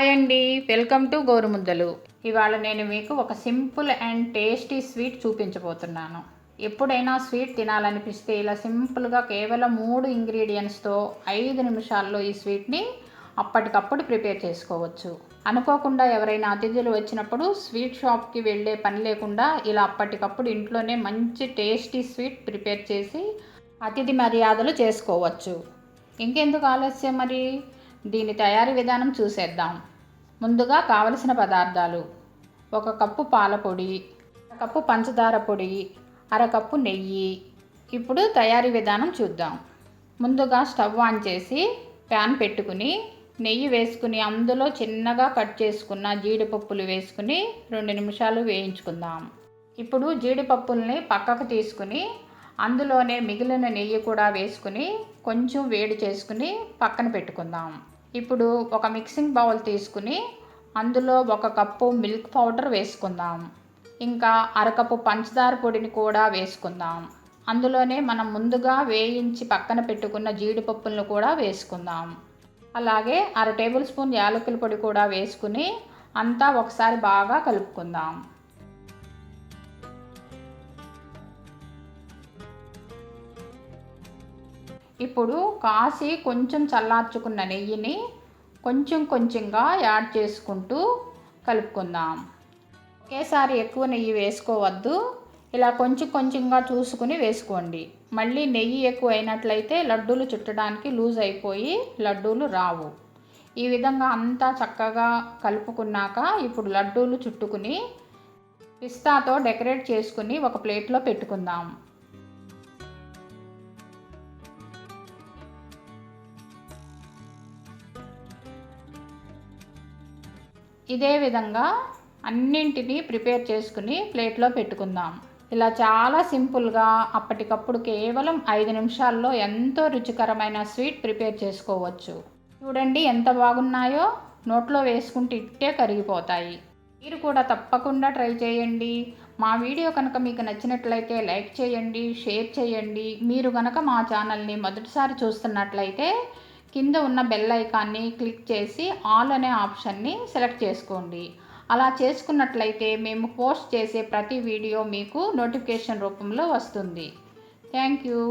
Hi అండి, welcome to గోరుముద్దలు. ఇవాళ నేను మీకు ఒక సింపుల్ అండ్ టేస్టీ స్వీట్ చూపించబోతున్నాను. ఎప్పుడైనా స్వీట్ తినాలనిపిస్తే ఇలా సింపుల్గా కేవలం 3 ఇంగ్రీడియంట్స్తో 5 నిమిషాల్లో ఈ స్వీట్ని అప్పటికప్పుడు ప్రిపేర్ చేసుకోవచ్చు. అనుకోకుండా ఎవరైనా అతిథులు వచ్చినప్పుడు స్వీట్ షాప్కి వెళ్ళే పని లేకుండా ఇలా అప్పటికప్పుడు ఇంట్లోనే మంచి టేస్టీ స్వీట్ ప్రిపేర్ చేసి అతిథి మర్యాదలు చేసుకోవచ్చు. ఇంకెందుకు ఆలస్యం మరి, దీని తయారీ విధానం చూసేద్దాం. ముందుగా కావలసిన పదార్థాలు: 1 కప్పు పాల పొడి, 1 కప్పు పంచదార పొడి, అరకప్పు నెయ్యి. ఇప్పుడు తయారీ విధానం చూద్దాం. ముందుగా స్టవ్ ఆన్ చేసి ప్యాన్ పెట్టుకుని నెయ్యి వేసుకుని అందులో చిన్నగా కట్ చేసుకున్న జీడిపప్పులు వేసుకుని 2 నిమిషాలు వేయించుకుందాం. ఇప్పుడు జీడిపప్పుల్ని పక్కకు తీసుకుని అందులోనే మిగిలిన నెయ్యి కూడా వేసుకుని కొంచెం వేడి చేసుకుని పక్కన పెట్టుకుందాం. ఇప్పుడు ఒక మిక్సింగ్ బౌల్ తీసుకుని అందులో 1 కప్పు మిల్క్ పౌడర్ వేసుకుందాం. ఇంకా అరకప్పు పంచదార పొడిని కూడా వేసుకుందాం. అందులోనే మనం ముందుగా వేయించి పక్కన పెట్టుకున్న జీడిపప్పులను కూడా వేసుకుందాం. అలాగే 1/2 టేబుల్ స్పూన్ యాలకుల పొడి కూడా వేసుకుని అంతా ఒకసారి బాగా కలుపుకుందాం. ఇప్పుడు కాసి కొంచెం చల్లార్చుకున్న నెయ్యిని కొంచెం కొంచెంగా యాడ్ చేసుకుంటూ కలుపుకుందాం. ఒకేసారి ఎక్కువ నెయ్యి వేసుకోవద్దు, ఇలా కొంచెం కొంచెంగా చూసుకుని వేసుకోండి. మళ్ళీ నెయ్యి ఎక్కువ అయినట్లయితే లడ్డూలు చుట్టడానికి లూజ్ అయిపోయి లడ్డూలు రావు. ఈ విధంగా అంతా చక్కగా కలుపుకున్నాక ఇప్పుడు లడ్డూలు చుట్టుకుని పిస్తాతో డెకరేట్ చేసుకుని ఒక ప్లేట్లో పెట్టుకుందాం. ఇదే విధంగా అన్నింటినీ ప్రిపేర్ చేసుకుని ప్లేట్లో పెట్టుకుందాం. ఇలా చాలా సింపుల్గా అప్పటికప్పుడు కేవలం 5 నిమిషాల్లో ఎంతో రుచికరమైన స్వీట్ ప్రిపేర్ చేసుకోవచ్చు. చూడండి ఎంత బాగున్నాయో, నోట్లో వేసుకుంటే ఇట్టే కరిగిపోతాయి. మీరు కూడా తప్పకుండా ట్రై చేయండి. మా వీడియో కనుక మీకు నచ్చినట్లయితే లైక్ చేయండి, షేర్ చేయండి. మీరు కనుక మా ఛానల్ని మొదటిసారి చూస్తున్నట్లయితే కింద ఉన్న బెల్ ఐకాన్ని క్లిక్ చేసి ఆల్ అనే ఆప్షన్ని సెలెక్ట్ చేసుకోండి. అలా చేసుకున్నట్లయితే మేము పోస్ట్ చేసే ప్రతి వీడియో మీకు నోటిఫికేషన్ రూపంలో వస్తుంది. Thank you.